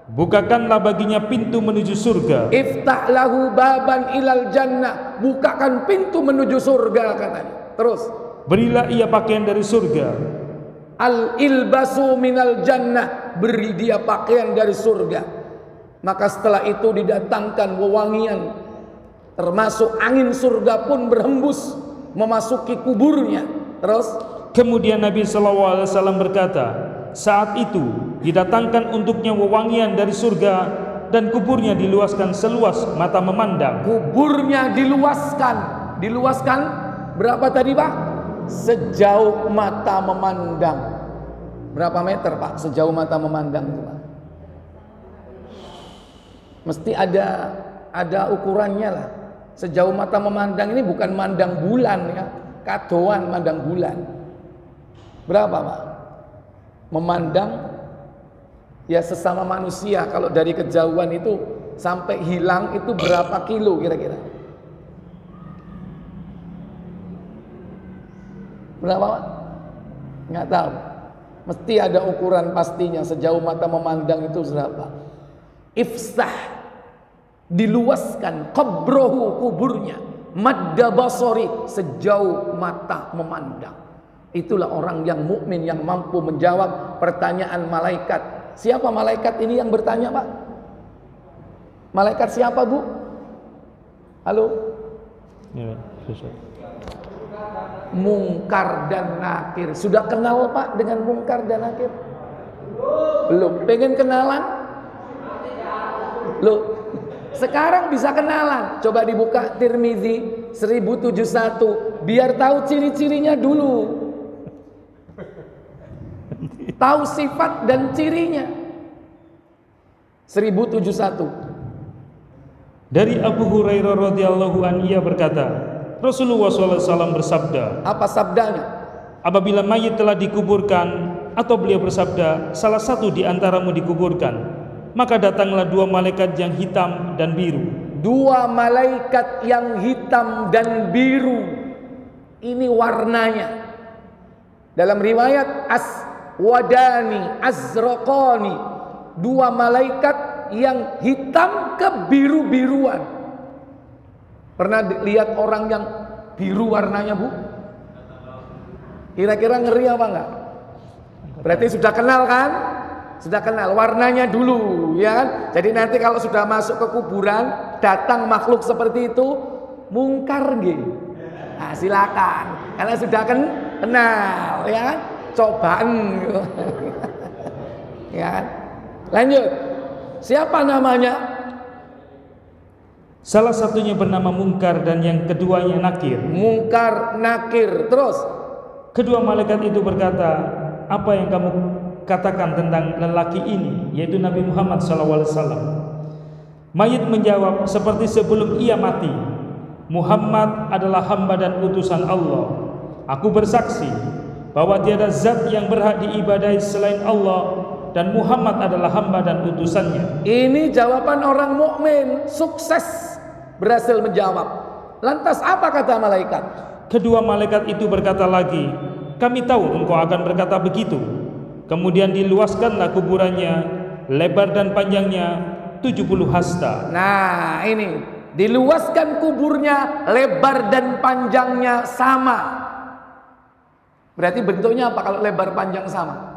Bukakanlah baginya pintu menuju surga. Iftah lahu baban ilal jannah, bukakan pintu menuju surga katanya. Terus berilah ia pakaian dari surga. Al ilbasu minal jannah, beri dia pakaian dari surga. Maka setelah itu didatangkan wewangian, termasuk angin surga pun berhembus memasuki kuburnya. Terus kemudian Nabi SAW berkata, saat itu didatangkan untuknya wewangian dari surga dan kuburnya diluaskan seluas mata memandang. Kuburnya diluaskan berapa tadi Pak? Sejauh mata memandang. Berapa meter Pak sejauh mata memandang itu Pak? Mesti ada ukurannya lah. Sejauh mata memandang ini bukan mandang bulan ya, kadoan mandang bulan. Berapa Pak? Memandang ya sesama manusia, kalau dari kejauhan itu sampai hilang itu berapa kilo kira-kira? Berapa Pak? Nggak tahu. Mesti ada ukuran pastinya sejauh mata memandang itu berapa. Ifsah, diluaskan qabrohu, kuburnya, madda basori, sejauh mata memandang. Itulah orang yang mukmin yang mampu menjawab pertanyaan malaikat. Siapa malaikat ini yang bertanya Pak? Malaikat siapa Bu? Halo? Ya, Mungkar dan Nakir. Sudah kenal Pak dengan Mungkar dan Nakir? Belum. Pengen kenalan? Loh, sekarang bisa kenalan. Coba dibuka Tirmizi 1071 biar tahu ciri-cirinya dulu. Tahu sifat dan cirinya. 1071. Dari Abu Hurairah radhiyallahu anhu ia berkata, Rasulullah SAW bersabda. Apa sabdanya? Apabila mayit telah dikuburkan, atau beliau bersabda, salah satu di antaramu dikuburkan, maka datanglah dua malaikat yang hitam dan biru. Dua malaikat yang hitam dan biru. Ini warnanya. Dalam riwayat aswadani, azraqani. Dua malaikat yang hitam kebiru-biruan. Pernah lihat orang yang biru warnanya Bu? Kira-kira ngeri apa enggak? Berarti sudah kenal kan? Sudah kenal warnanya dulu ya kan? Jadi nanti kalau sudah masuk ke kuburan datang makhluk seperti itu, mungkar nggih. Nah, silakan. Karena sudah kenal ya kan? Cobaan gitu. Ya kan? Lanjut. Siapa namanya? Salah satunya bernama Mungkar dan yang keduanya Nakir. Mungkar, Nakir. Terus kedua malaikat itu berkata, apa yang kamu katakan tentang lelaki ini, yaitu Nabi Muhammad SAW? Mayit menjawab, seperti sebelum ia mati, Muhammad adalah hamba dan utusan Allah. Aku bersaksi bahwa tiada zat yang berhak diibadahi selain Allah, dan Muhammad adalah hamba dan utusannya. Ini jawaban orang mukmin, sukses, berhasil menjawab. Lantas apa kata malaikat? Kedua malaikat itu berkata lagi, kami tahu engkau akan berkata begitu. Kemudian diluaskanlah kuburannya, lebar dan panjangnya 70 hasta. Nah ini, diluaskan kuburnya, lebar dan panjangnya sama. Berarti bentuknya apa kalau lebar panjang sama?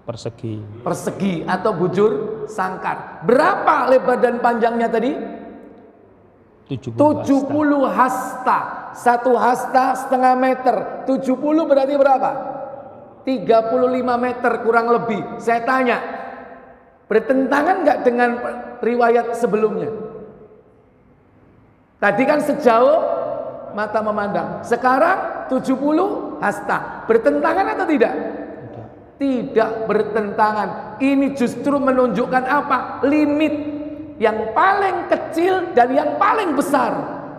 Persegi. Persegi atau bujur sangkar. Berapa lebar dan panjangnya tadi? 70 hasta. 1 hasta setengah meter. 70 berarti berapa? 35 meter kurang lebih. Saya tanya, bertentangan nggak dengan riwayat sebelumnya? Tadi kan sejauh mata memandang. Sekarang 70 hasta. Bertentangan atau tidak? Tidak bertentangan. Ini justru menunjukkan apa? Limit yang paling kecil dan yang paling besar,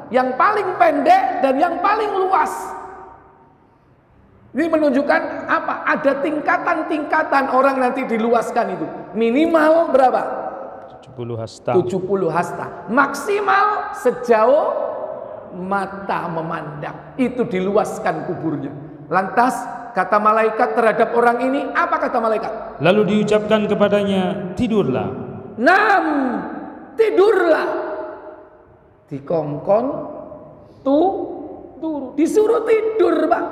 yang paling pendek dan yang paling luas. Ini menunjukkan apa? Ada tingkatan-tingkatan orang nanti diluaskan itu. Minimal berapa? 70 hasta. 70 hasta. Maksimal sejauh mata memandang. Itu diluaskan kuburnya. Lantas kata malaikat terhadap orang ini, apa kata malaikat? Lalu diucapkan kepadanya, tidurlah. Nam, tidurlah. Dikongkon, disuruh tidur, Pak.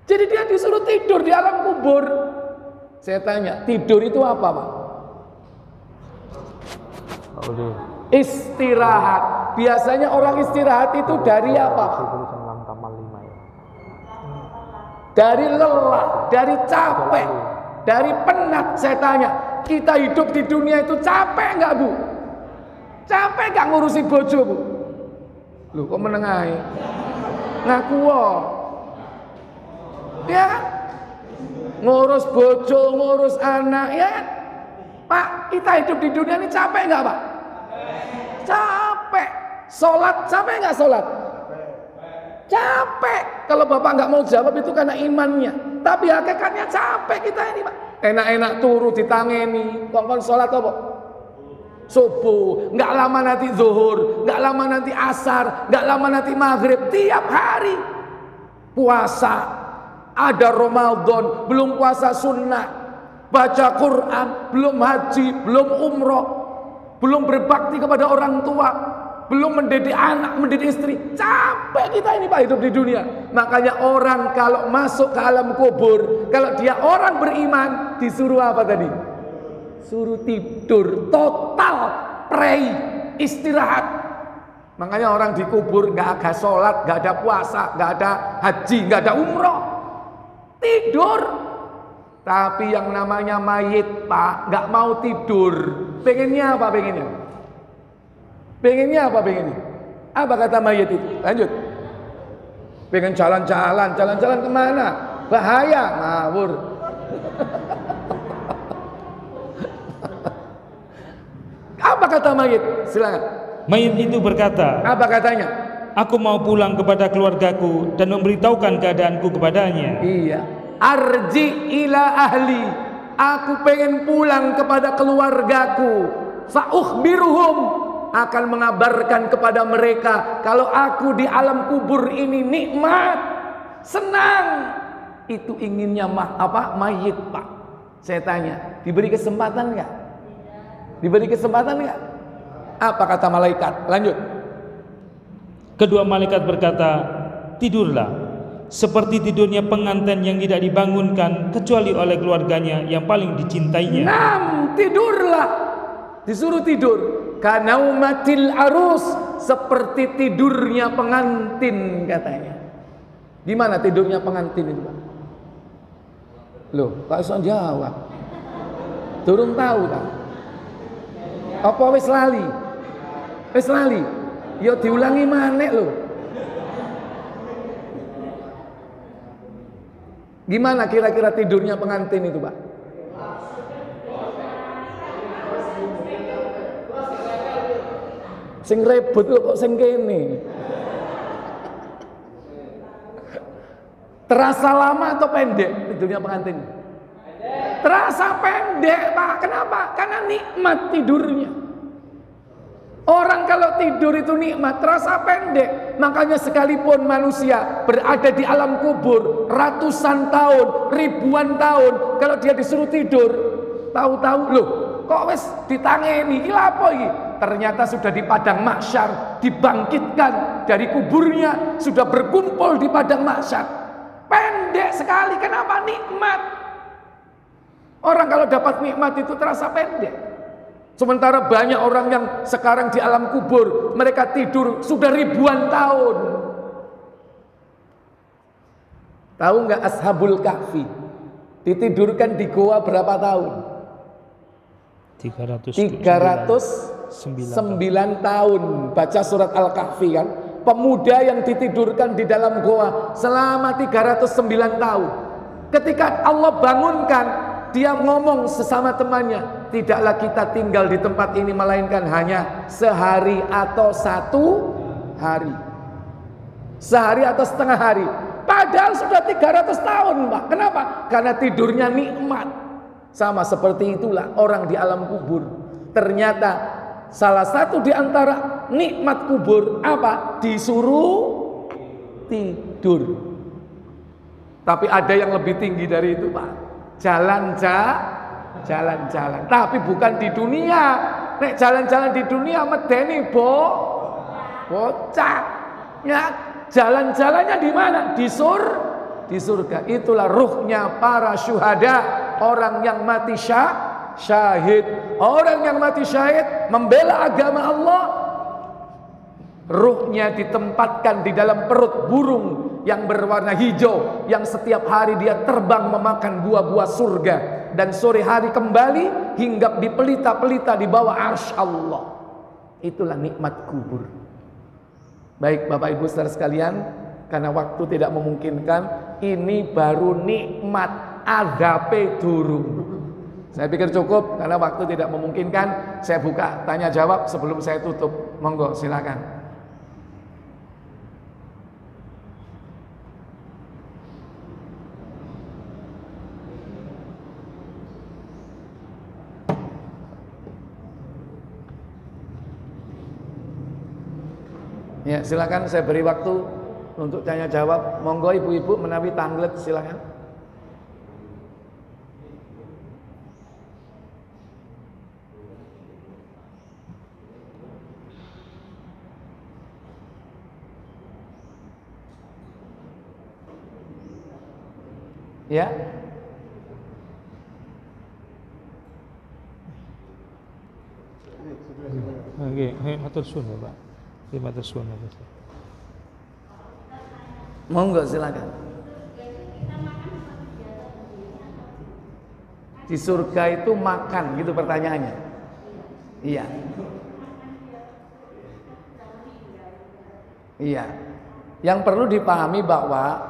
Jadi dia disuruh tidur di alam kubur. Saya tanya, tidur itu apa, Pak? Istirahat. Biasanya orang istirahat itu dari apa, Pak? Dari lelah, dari capek, dari penat. Saya tanya, kita hidup di dunia itu capek nggak, Bu? Capek nggak ngurusi bojo, Bu? Loh, kok menengahi? Ngaku wah. Ya kan? Ngurus bojo, ngurus anak, ya kan? Pak, kita hidup di dunia ini capek nggak, Pak? Capek. Sholat, capek nggak sholat? Capek. Kalau Bapak nggak mau jawab itu karena imannya. Tapi hakikatnya capek kita ini, Pak. Enak-enak turu ditangeni. Kongkon sholat apa? Subuh. Nggak lama nanti zuhur. Nggak lama nanti asar. Nggak lama nanti maghrib. Tiap hari puasa. Ada Ramadan. Belum puasa sunnah. Baca Quran. Belum haji. Belum umroh. Belum berbakti kepada orang tua. Belum mendidik anak, mendidik istri. Capek kita ini, Pak, hidup di dunia. Makanya orang kalau masuk ke alam kubur, kalau dia orang beriman, disuruh apa tadi? Suruh tidur. Total prei, istirahat. Makanya orang di kubur gak ada sholat, gak ada puasa, gak ada haji, gak ada umroh. Tidur. Tapi yang namanya mayit, Pak, gak mau tidur. Pengennya apa pengennya? Pengennya apa pengennya? Apa kata mayit itu? Lanjut. Pengen jalan-jalan. Jalan-jalan kemana? Bahaya. Ngawur. Apa kata mayit? Silakan. Mayit itu berkata, apa katanya? Aku mau pulang kepada keluargaku dan memberitahukan keadaanku kepadanya. Iya. Arji ila ahli. Aku pengen pulang kepada keluargaku. Fa'ukhbiruhum. Akan mengabarkan kepada mereka kalau aku di alam kubur ini nikmat, senang. Itu inginnya mayit, Pak. Saya tanya, diberi kesempatan nggak? Diberi kesempatan nggak? Apa kata malaikat? Lanjut. Kedua malaikat berkata, tidurlah, seperti tidurnya pengantin yang tidak dibangunkan kecuali oleh keluarganya yang paling dicintainya. Tidurlah. Disuruh tidur. Kanaumatil arus, seperti tidurnya pengantin katanya. Gimana tidurnya pengantin itu, Pak? Loh, kok iso jawab? Durung tahu tak? Apa wis lali? Wis lali? Ya diulangi maneh lho. Gimana kira-kira tidurnya pengantin itu, Pak? Sing rebut kok sing kene. Terasa lama atau pendek tidurnya pengantin? Terasa pendek, Pak. Kenapa? Karena nikmat tidurnya. Orang kalau tidur itu nikmat, terasa pendek. Makanya sekalipun manusia berada di alam kubur ratusan tahun, ribuan tahun, kalau dia disuruh tidur, tahu-tahu loh, kok wis ditangeni iki lha apa iki? Ternyata sudah di padang mahsyar, dibangkitkan dari kuburnya, sudah berkumpul di padang mahsyar. pendek sekali. Kenapa? Nikmat. Orang kalau dapat nikmat itu terasa pendek. Sementara banyak orang yang sekarang di alam kubur, mereka tidur sudah ribuan tahun. Tahu nggak Ashabul Kahfi ditidurkan di goa berapa tahun? 309 tahun. Baca surat Al-Kahfi kan. Pemuda yang ditidurkan di dalam goa selama 309 tahun. Ketika Allah bangunkan, dia ngomong sesama temannya, tidaklah kita tinggal di tempat ini melainkan hanya sehari atau 1 hari. Sehari atau setengah hari. Padahal sudah 300 tahun, Pak. Kenapa? Karena tidurnya nikmat. Sama seperti itulah orang di alam kubur. Ternyata salah satu di antara nikmat kubur apa? Disuruh tidur. Tapi ada yang lebih tinggi dari itu, Pak. Jalan-jalan. Tapi bukan di dunia. Nek jalan-jalan di dunia medeni bocah. Ya, jalan-jalannya di mana? Di surga. Itulah ruhnya para syuhada, orang yang mati syahid. Orang yang mati syahid membela agama Allah. Ruhnya ditempatkan di dalam perut burung yang berwarna hijau, yang setiap hari dia terbang memakan buah-buah surga, dan sore hari kembali hinggap di pelita-pelita di bawah arsy Allah. Itulah nikmat kubur. Baik Bapak Ibu saudara sekalian, karena waktu tidak memungkinkan, ini baru nikmat, azabe durung. Saya pikir cukup karena waktu tidak memungkinkan. Saya buka tanya jawab sebelum saya tutup. Monggo silakan. Ya, silakan saya beri waktu untuk tanya jawab. Monggo ibu-ibu menawi tanglet silakan. Ya. Oke, matur suwun ya, Pak. Matur suwun. Monggo silakan. Di surga itu makan gitu pertanyaannya. Iya. Iya. Yang perlu dipahami bahwa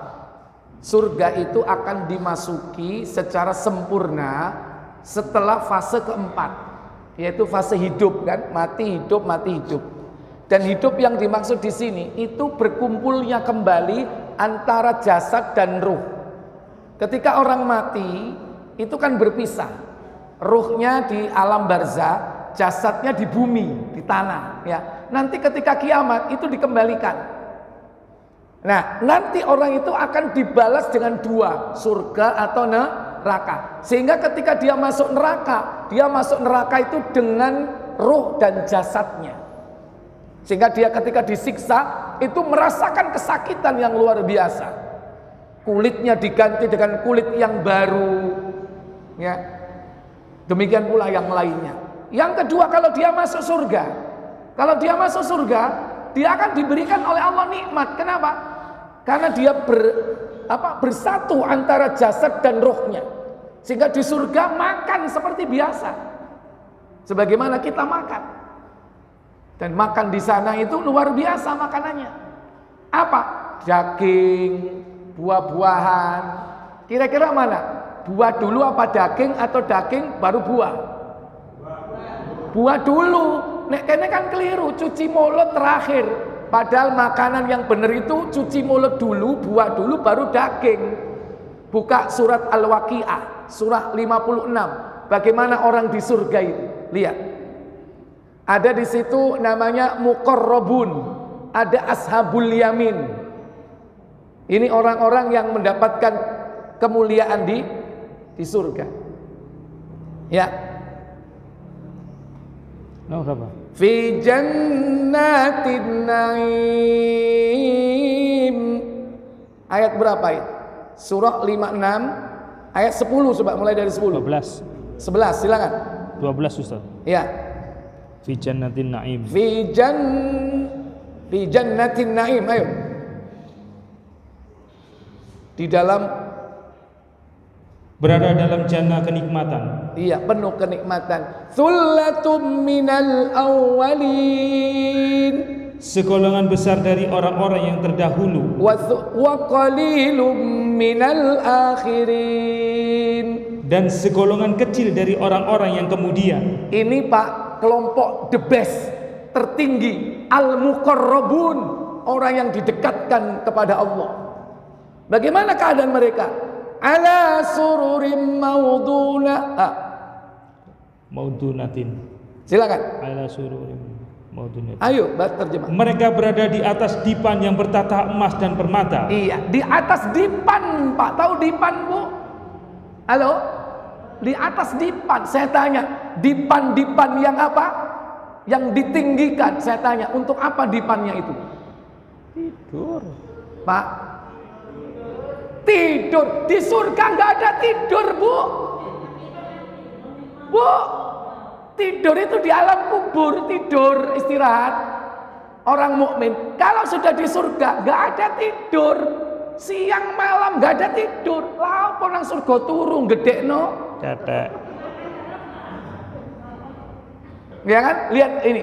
surga itu akan dimasuki secara sempurna setelah fase keempat, yaitu fase hidup kan, mati hidup. Dan hidup yang dimaksud di sini itu berkumpulnya kembali antara jasad dan ruh. Ketika orang mati itu kan berpisah, ruhnya di alam barzah, jasadnya di bumi, di tanah. Ya, nanti ketika kiamat itu dikembalikan. Nah, nanti orang itu akan dibalas dengan 2, surga atau neraka. Sehingga ketika dia masuk neraka itu dengan ruh dan jasadnya. Sehingga dia ketika disiksa itu merasakan kesakitan yang luar biasa. Kulitnya diganti dengan kulit yang baru. Ya. Demikian pula yang lainnya. Yang kedua, kalau dia masuk surga, dia akan diberikan oleh Allah nikmat. Kenapa? Karena dia bersatu antara jasad dan rohnya. Sehingga di surga makan seperti biasa. Sebagaimana kita makan. Dan makan di sana itu luar biasa makanannya. Apa? Daging, buah-buahan. Kira-kira mana? Buah dulu apa daging, atau daging baru buah? Buah dulu. Nek kene kan keliru, cuci mulut terakhir. Padahal makanan yang benar itu cuci mulut dulu, buah dulu, baru daging. Buka surat Al-Waqi'ah, surah 56. Bagaimana orang di surga itu? Lihat. Ada di situ namanya muqarrabun, ada ashabul yamin. Ini orang-orang yang mendapatkan kemuliaan di surga. Ya. Apa? Fi jannatin naim. Ayat berapa itu? Surah 56 ayat 10, coba mulai dari 10. 12. 11, silakan. 12 Ustaz. Ya. Fi jannatin na'im. Fi jannatin na'im, ayo. Di dalam, berada dalam jannah kenikmatan. iya, penuh kenikmatan. Thullatum minal awwalin, segolongan besar dari orang-orang yang terdahulu. wa qalilum minal akhirin, dan segolongan kecil dari orang-orang yang kemudian. Ini Pak, kelompok the best, tertinggi, al-muqarrabun, orang yang didekatkan kepada Allah. Bagaimana keadaan mereka? Ala sururim maudunatin. Silakan. Ala sururim maudunatin. Ayo, terjemah. Mereka berada di atas dipan yang bertata emas dan permata. Iya, di atas dipan, Pak. Tahu dipan, Bu? Halo? Di atas dipan. Saya tanya, dipan-dipan yang apa? Yang ditinggikan. Saya tanya, untuk apa dipannya itu? Tidur. Pak, tidur. Di surga nggak ada tidur, Bu. Bu, tidur itu di alam kubur, tidur, istirahat. Orang mukmin kalau sudah di surga nggak ada tidur. Siang malam nggak ada tidur. Lah apa nang surga turu gedekno? Cetek. Ya kan? Lihat ini.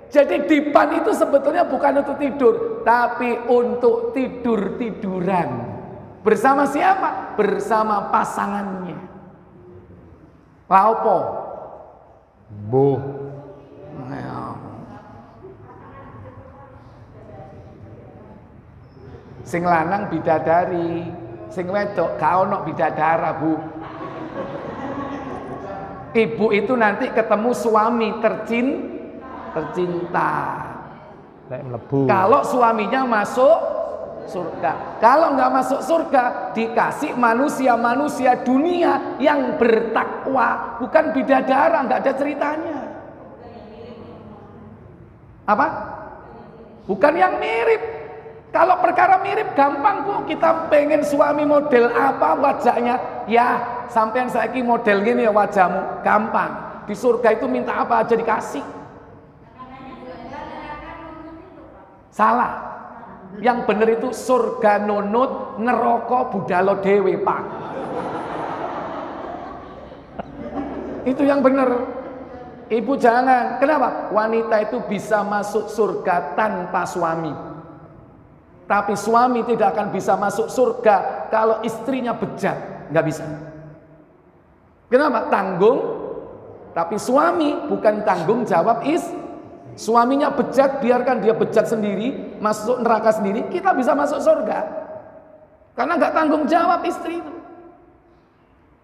Jadi dipan itu sebetulnya bukan untuk tidur, tapi untuk tidur-tiduran. Bersama siapa? Bersama pasangannya. Lah apa? Bu. Sing lanang bidadari, sing wedok gak ono bidadara, Bu. Ibu itu nanti ketemu suami tercinta. Kalau suaminya masuk surga. Kalau nggak masuk surga, dikasih manusia-manusia dunia yang bertakwa, bukan bidadara, nggak ada ceritanya. Apa? Bukan yang mirip. Kalau perkara mirip gampang, Bu. Kita pengen suami model apa wajahnya, ya sampean saiki model gini ya wajahmu, gampang. Di surga itu minta apa aja dikasih. Salah. Yang benar itu surga nunut, neraka budalo dewe, Pak. Itu yang benar. Ibu jangan. Kenapa? Wanita itu bisa masuk surga tanpa suami. Tapi suami tidak akan bisa masuk surga kalau istrinya bejat, nggak bisa. Kenapa? Tanggung. Tapi suami bukan tanggung jawab suaminya bejat, biarkan dia bejat sendiri, masuk neraka sendiri, kita bisa masuk surga. Karena nggak tanggung jawab istri itu.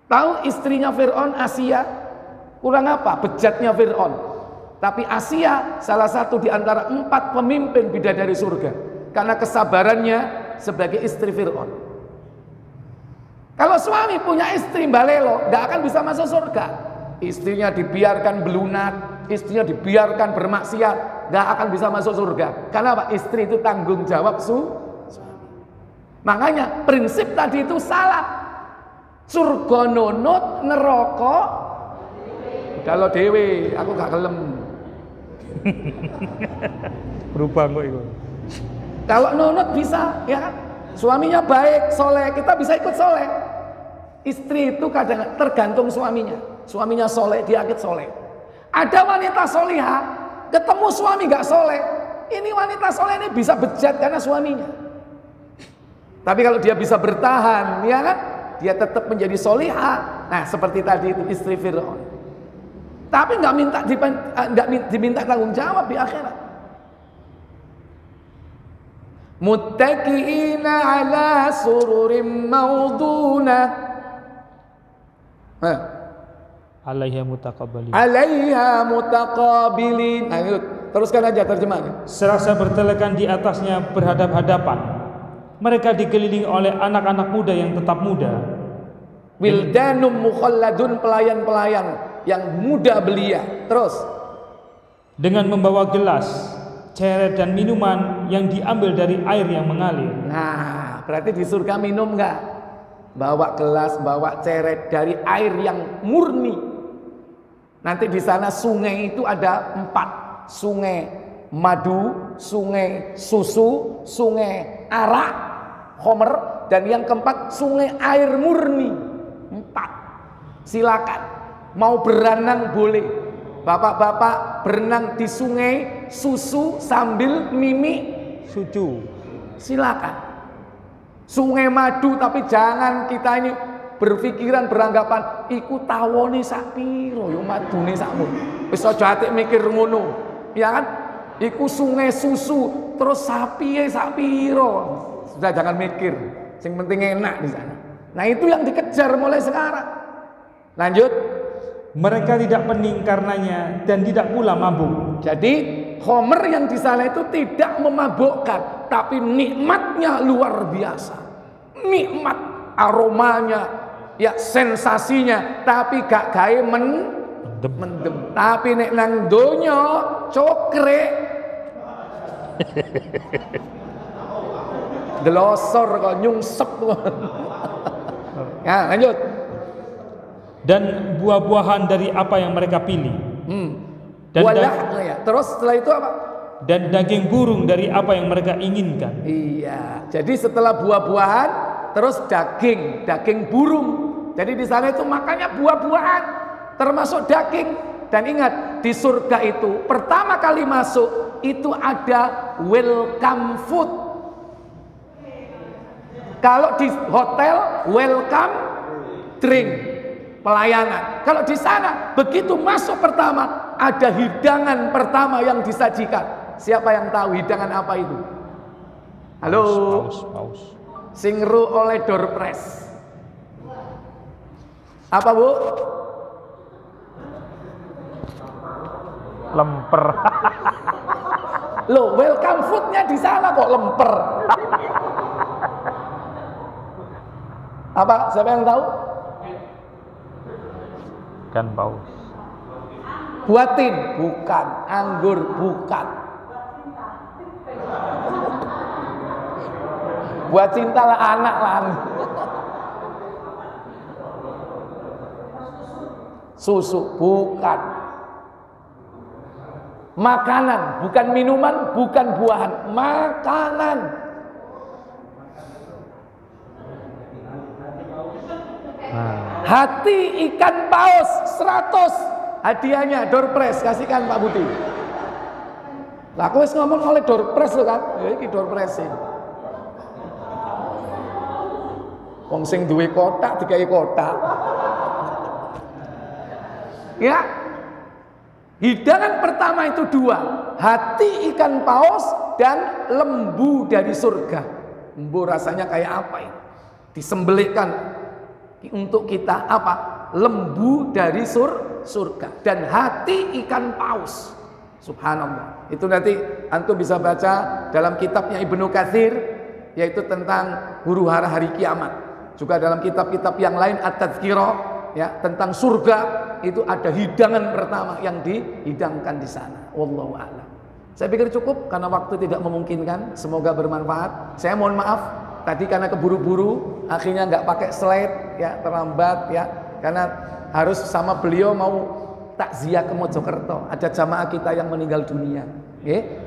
Tahu istrinya Fir'aun, Asia, kurang apa? Bejatnya Fir'aun. Tapi Asia salah satu di antara 4 pemimpin bidadari surga. Karena kesabarannya sebagai istri Fir'aun. Kalau suami punya istri balelo, nggak akan bisa masuk surga. Istrinya dibiarkan belunak, istrinya dibiarkan bermaksiat, nggak akan bisa masuk surga. Karena apa? Istri itu tanggung jawab suami. Makanya prinsip tadi itu salah. Surga nunut, neraka kalau dewe, aku gak kelem. Berubah kok itu. Kalau nunut bisa, ya kan? Suaminya baik, soleh, kita bisa ikut soleh. Istri itu kadang tergantung suaminya. Suaminya soleh, dia ikut soleh. Ada wanita solihah, ketemu suami gak soleh. Ini wanita soleh ini bisa bejat karena suaminya. Tapi kalau dia bisa bertahan, ya kan? Dia tetap menjadi solihah. Nah, seperti tadi itu istri Fir'aun. Tapi nggak diminta tanggung jawab di akhirat. Muttaqiina ala sururim maudunah. Alaiha mutaqabilin. Alaiha mutaqabilin. Ayo, teruskan aja terjemahnya. Serasa bertelekan di atasnya berhadap-hadapan. Mereka dikelilingi oleh anak-anak muda yang tetap muda. Wildanum mukhalladun, pelayan-pelayan yang muda belia. Terus dengan membawa gelas, ceret dan minuman yang diambil dari air yang mengalir. Nah, berarti di surga minum enggak? bawa gelas, bawa ceret dari air yang murni. Nanti di sana sungai itu ada 4, sungai madu, sungai susu, sungai arak, homer, dan yang keempat sungai air murni. 4. Silakan, mau berenang boleh. Bapak-bapak berenang di sungai susu sambil mimi Suju. silakan. Sungai madu, tapi jangan kita ini berpikiran beranggapan iku tawone sak piro yo madune sakmu. Wis aja atik mikir ngono. Ya kan? Iku sungai susu, terus sapiye sak piro. Sudah jangan mikir. Yang penting enak di sana. Nah, itu yang dikejar mulai sekarang. Lanjut. Mereka tidak pening karenanya dan tidak pula mabuk. Jadi khamr yang di sana itu tidak memabukkan, tapi nikmatnya luar biasa. Nikmat aromanya, ya sensasinya, tapi gak gawe mendem. Tapi nek nang donya cokre delosor kok nyungsep. Ya, lanjut. Dan buah-buahan dari apa yang mereka pilih. Dan Ya. Terus setelah itu apa? Dan daging burung dari apa yang mereka inginkan. Iya. Jadi setelah buah-buahan, terus daging burung. Jadi di sana itu makannya buah-buahan, termasuk daging. Dan ingat, di surga itu pertama kali masuk itu ada welcome food. Kalau di hotel welcome drink, pelayanan. Kalau di sana begitu masuk pertama ada hidangan pertama yang disajikan. Siapa yang tahu hidangan apa itu? Halo. Paus. Singru oleh door press. Apa, Bu? Lemper. Loh, welcome foodnya di sana kok lemper. Apa? Siapa yang tahu? Kan paus. Buatin, bukan. Anggur, bukan. Buat cinta lah anak lah. Susu, bukan. Makanan, bukan minuman, bukan buahan. Makanan. Hati ikan paus 100 hadiahnya door press, kasihkan Pak Budi. Lah aku wis ngomong oleh door press lo kan. Ya iki door press e. Wong sing duwe kotak dikai kotak. Ya. Hidangan pertama itu 2, hati ikan paus dan lembu dari surga. Lembu rasanya kayak apa ini? Disembelihkan untuk kita apa? Lembu dari surga dan hati ikan paus. Subhanallah. Itu nanti antum bisa baca dalam kitabnya Ibnu Katsir, yaitu tentang huru-hara hari kiamat. Juga dalam kitab-kitab yang lain At-Tadhkirah, ya, tentang surga. Itu ada hidangan pertama yang dihidangkan di sana. Wallahu a'lam. Saya pikir cukup karena waktu tidak memungkinkan. Semoga bermanfaat. Saya mohon maaf tadi karena keburu-buru akhirnya nggak pakai slide, ya, terlambat, ya, karena harus sama beliau mau takziah ke Mojokerto. Ada jamaah kita yang meninggal dunia.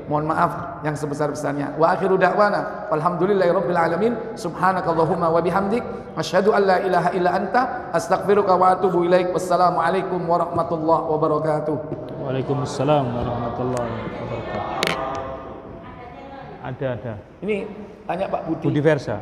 Mohon maaf yang sebesar-besarnya. Wa akhiru da'wana walhamdulillahirabbil alamin. Subhanakallahumma wa bihamdik asyhadu an la ilaha illa anta astaghfiruka wa atubu ilaik. Wassalamualaikum warahmatullahi wabarakatuh. Waalaikumsalam warahmatullahi wabarakatuh. Ada. Ini tanya Pak Budi. Budi Versa.